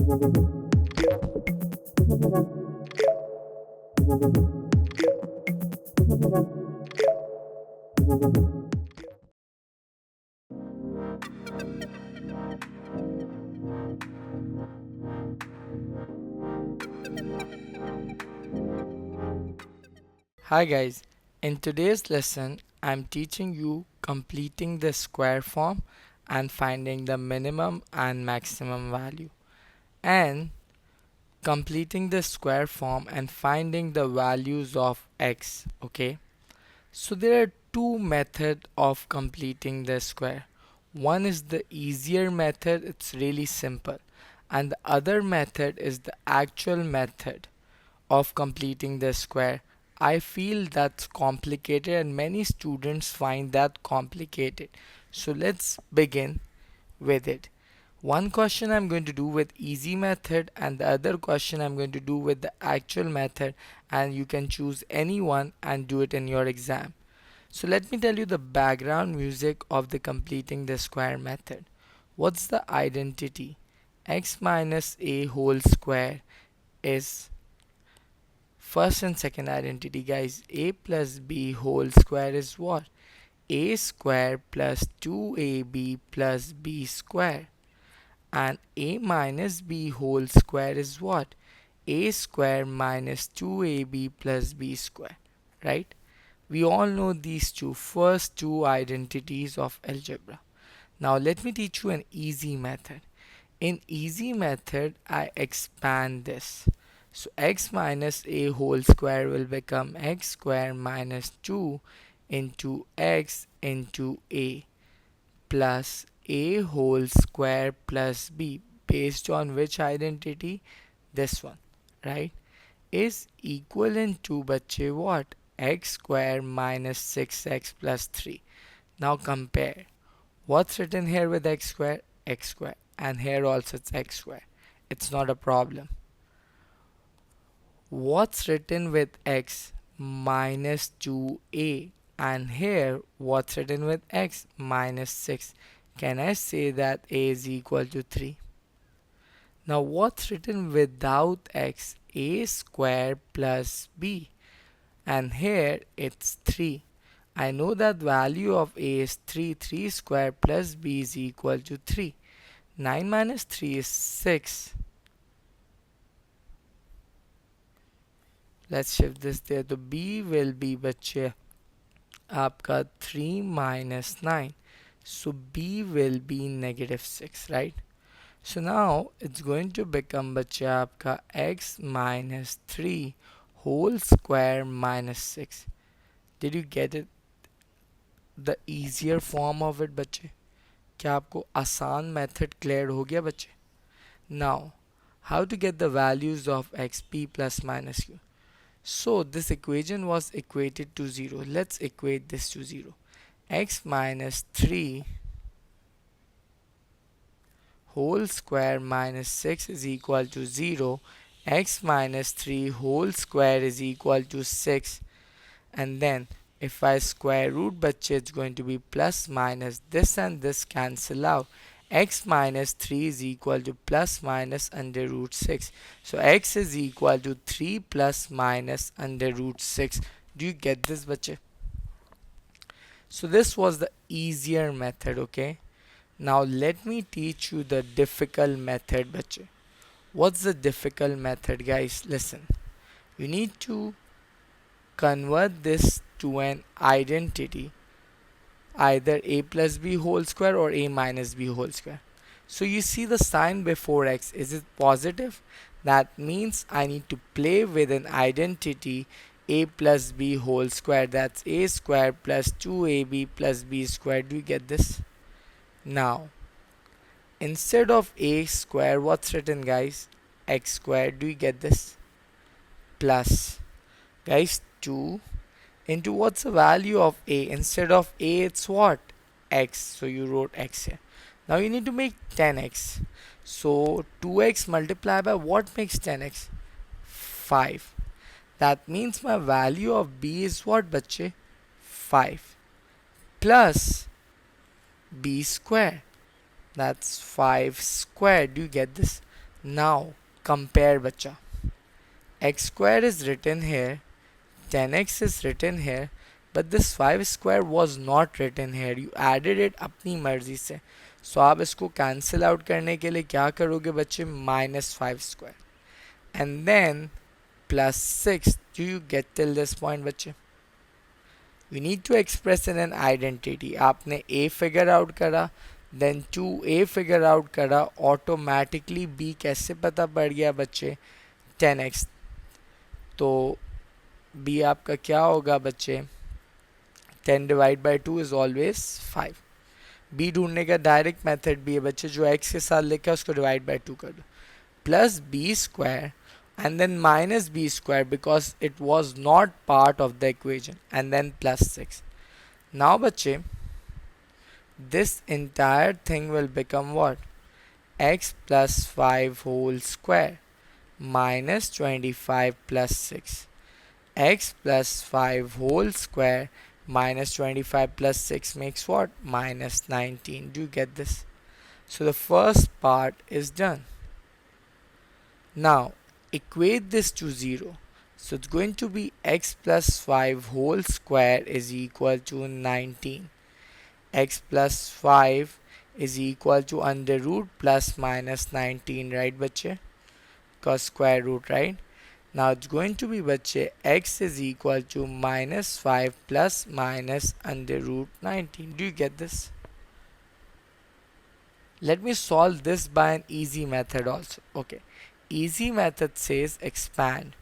Hi guys, in today's lesson I'm teaching you completing the square form and finding the minimum and maximum value, and completing the square form and finding the values of x. Okay, so there are two methods of completing the square. One is the easier method, it's really simple, and the other method is the actual method of completing the square. I feel that's complicated and many students find that complicated. So let's begin with it. One question I'm going to do with easy method and the other question I'm going to do with the actual method, and you can choose any one and do it in your exam. So let me tell you the background music of the completing the square method. What's the identity? X minus a whole square is first and second identity, guys. A plus b whole square is what? A square plus 2ab plus b square. And a minus b whole square is what? A square minus 2ab plus b square. Right? We all know these first two identities of algebra. Now let me teach you an easy method. In easy method, I expand this. So x minus a whole square will become x square minus 2 into x into a plus a whole square plus b, based on which identity? This one, right? Is equivalent to बच्चे what? X square minus 6x plus 3. Now compare. What's written here with x square? X square. And here also it's x square. It's not a problem. What's written with x? Minus 2a. And here what's written with x? Minus 6. Can I say that a is equal to 3? Now what's written without x? A square plus b. And here it's 3. I know that value of a is 3. 3 square plus b is equal to 3. 9 minus 3 is 6. Let's shift this there. तो b will be बच्चे आपका 3 minus 9. So b will be negative 6, right? So now it's going to become बच्चे आपका x minus 3 whole square minus 6. Did you get it? The easier form of it बच्चे. क्या आपको आसान method clear हो गया बच्चे? Now, how to get the values of x, p plus minus q? So this equation was equated to 0. Let's equate this to 0. X minus 3 whole square minus 6 is equal to 0. X minus 3 whole square is equal to 6. And then if I square root बच्चे, it's going to be plus minus. This and this cancel out. X minus 3 is equal to plus minus under root 6. So x is equal to 3 plus minus under root 6. Do you get this बच्चे? So this was the easier method, okay? Now let me teach you the difficult method बच्चे. What's the difficult method, guys? Listen. You need to convert this to an identity, either a plus b whole square or a minus b whole square. So you see the sign before x, is it positive? That means I need to play with an identity a plus b whole square, that's a square plus 2ab plus b square. Do you get this? Now instead of a square, what's written, guys? X square. Do you get this? Plus, guys, 2 into what's the value of a? Instead of a, it's what? X. So you wrote x here. Now you need to make 10x. So 2x multiplied by what makes 10x? 5. That means my value of b is what, बच्चे? 5 plus b square. That's 5 square. Do you get this? Now compare बच्चा. X square is written here, 10x is written here, but this 5 square was not written here. You added it अपनी मर्जी से. So आप इसको cancel out करने के लिए क्या करोगे बच्चे? Minus 5 square. And then plus 6. Do you get till this point बच्चे? We need to express in an identity. आपने A figure out करा, then 2A figure out करा, automatically B कैसे पता पड़ गया बच्चे? 10x. तो B आपका क्या होगा बच्चे? 10 divide by 2 is always 5. B ढूंढने का डायरेक्ट मेथड भी है बच्चे, जो x के साथ लिखा है उसको डिवाइड बाई 2 कर दो, plus B square and then minus b square because it was not part of the equation, and then plus 6. Now bache, this entire thing will become what? X plus 5 whole square minus 25 plus 6. X plus 5 whole square minus 25 plus 6 makes what? Minus 19. Do you get this? So the first part is done. Now equate this to 0. So it's going to be x plus 5 whole square is equal to 19. X plus 5 is equal to under root plus minus 19, right bache? Because square root, right? Now it's going to be bache, x is equal to minus 5 plus minus under root 19. Do you get this? Let me solve this by an easy method also. Okay. Easy method says expand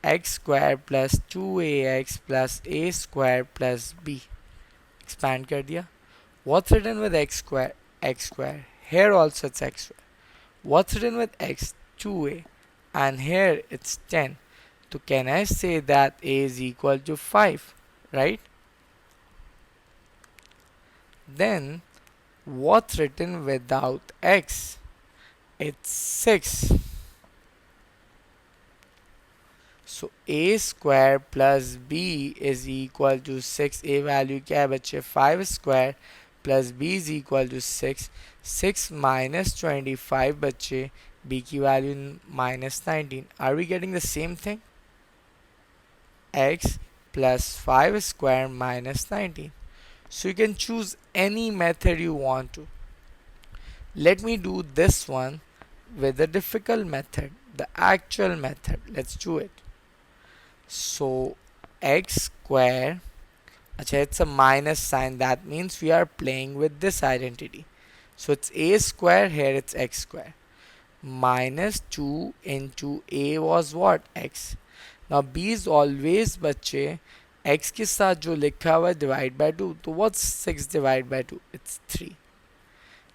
x square plus 2ax plus a square plus b. Expand कर दिया. What's written with x square? X square. Here also it's x square. What's written with x? 2a. And here it's 10. So can I say that a is equal to 5? Right? Then what's written without x? It's 6. So a square plus b is equal to 6. A value क्या है बच्चे? 5 square plus b is equal to 6. 6 minus 25 बच्चे, b की value minus 19. Are we getting the same thing? X plus 5 square minus 19. So you can choose any method you want to. Let me do this one with a difficult method, the actual method. Let's do it. So x square, it's a minus sign, that means we are playing with this identity. So it's a square, here it's x square. Minus 2 into a was what? X. Now b is always बच्चे x के साथ जो लिखा हुआ है divide by 2. तो what's 6 divided by 2? It's 3.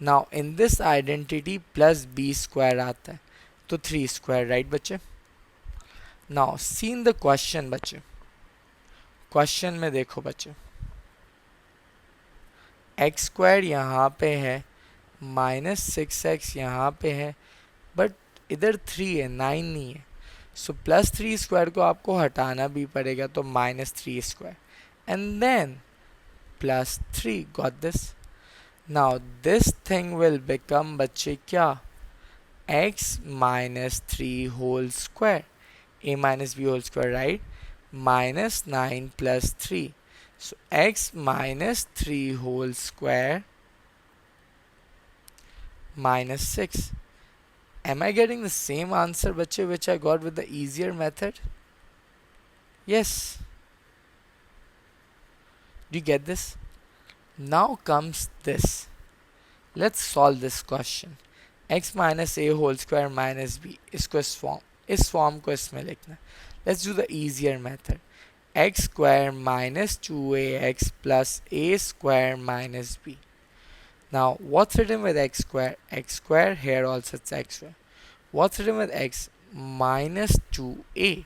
Now in this identity plus b square आता है, तो 3 square, right बच्चे? Now see in the question बच्चे, क्वेश्चन में देखो बच्चे, एक्स स्क्वायर यहाँ पे है, माइनस 6x यहाँ पे है, बट इधर 3 है, 9 नहीं है. सो प्लस 3 स्क्वायर को आपको हटाना भी पड़ेगा, तो minus 3 square and then plus 3. Got this? Now this thing will become बच्चे क्या? x minus 3 whole square, a minus b whole square, right? Minus 9 plus 3. So x minus 3 whole square minus 6. Am I getting the same answer, bache, which I got with the easier method? Yes. Do you get this? Now comes this. Let's solve this question. x minus a whole square minus b, इसको इस form को इसमें लिखना. Let's do the easier method. X square minus 2ax plus a square minus b. Now what's written with x square? X square, here also it's x square. What's written with x? Minus 2a.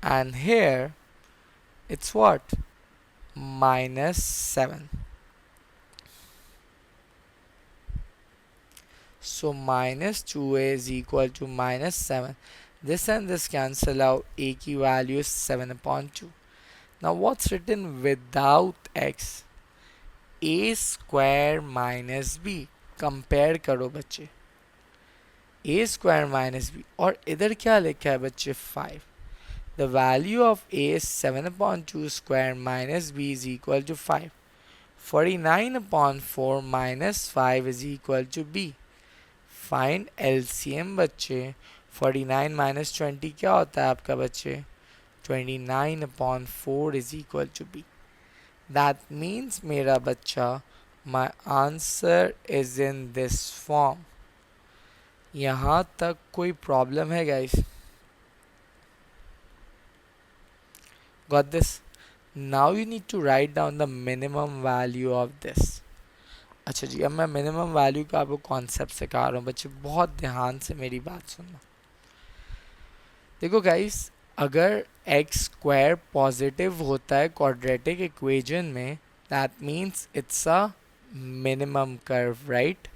And here it's what? Minus 7. So minus 2a is equal to minus 7. This and this cancel out. A की value is 7 upon 2. Now what's written without x? A square minus b. Compare करो बच्चे. ए square minus B, और इधर क्या लिखा है बच्चे 5. The value of A is 7/2 square minus B is equal to 5. 49/4 minus 5 is equal to B. Find LCM बच्चे. 49 minus 20 क्या होता है आपका बच्चे? 29/4 is equal to B. That means मेरा बच्चा my answer is in this form. यहाँ तक कोई प्रॉब्लम है guys? Got this? Now you need to write down the minimum value of this. अच्छा जी, अब मैं मिनिमम वैल्यू का आपको कॉन्सेप्ट सिखा रहा हूँ बच्चे, बहुत ध्यान से मेरी बात सुनना. देखो गाइस, अगर एक्स स्क्वायर पॉजिटिव होता है क्वाड्रेटिक इक्वेशन में, that means it's a minimum curve, right?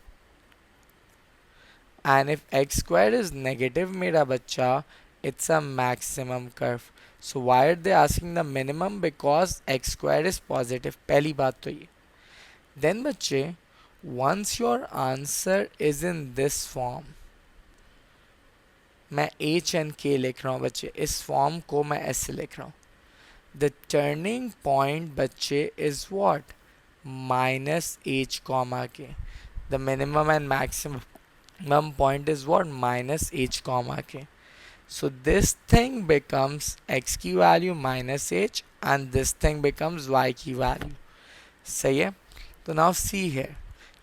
And if x square is negative मेरा बच्चा, it's a maximum curve. So why are they asking the minimum? Because x square is positive. पहली बात तो ये. Then बच्चे, once your answer is in this form, मैं h and k लिख रहा हूँ बच्चे, इस फॉर्म को मैं ऐसे लिख रहा हूँ. The turning point बच्चे is what? Minus h comma k. The minimum and maximum point is what? Minus h comma k. So this thing becomes x की value minus h and this thing becomes y की value. सही है? तो now see here,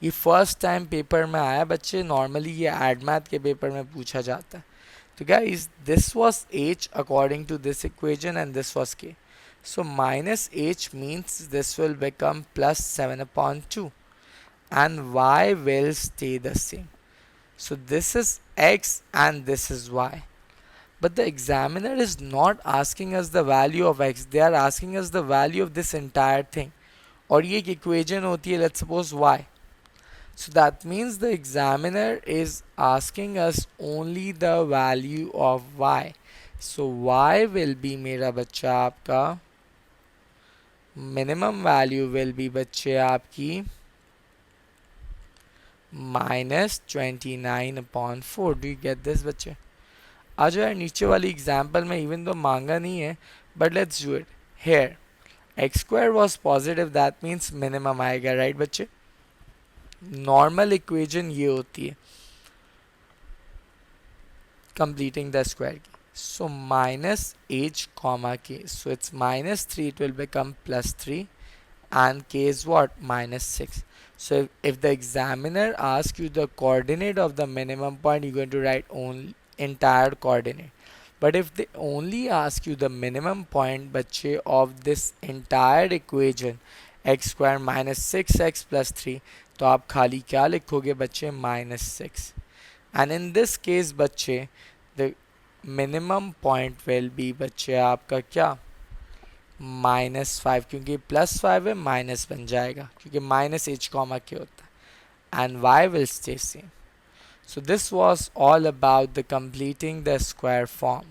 ये first time paper में आया बच्चे, normally ये एड मैथ के पेपर में पूछा जाता है. तो guys, this was h according to this equation and this was k. So minus h means this will become plus 7/2 and y will stay the same. So this is x and this is y. But the examiner is not asking us the value of x, they are asking us the value of this entire thing. और ये एक equation होती है, let's suppose y. So that means the examiner is asking us only the value of y. So y will be मेरा बच्चा आपका minimum value will be बच्चे आपकी minus 29/4. Do you get this बच्चे? आ जाओ यार नीचे वाली एग्जाम्पल में, इवन तो मांगा नहीं है, but let's do it. Here x square was positive, that means minimum आएगा, राइट बच्चे? नॉर्मल इक्वेशन ये होती है कंप्लीटिंग द स्क्वायर की. सो माइनस एच कॉमा के, so it's -3, it will become +3 and k is what? -6. So if the examiner asks you the coordinate of the minimum point, you're going to write only entire coordinate. But if they only ask you the minimum point बच्चे of this entire equation, x square minus 6x plus 3, तो आप खाली क्या लिखोगे बच्चे? -6. And in this case बच्चे the minimum point will be बच्चे आपका क्या? -5, क्योंकि +5 है, माइनस बन जाएगा क्योंकि माइनस h कॉमा के होता है, and y will stay same. So this was all about the completing the square form.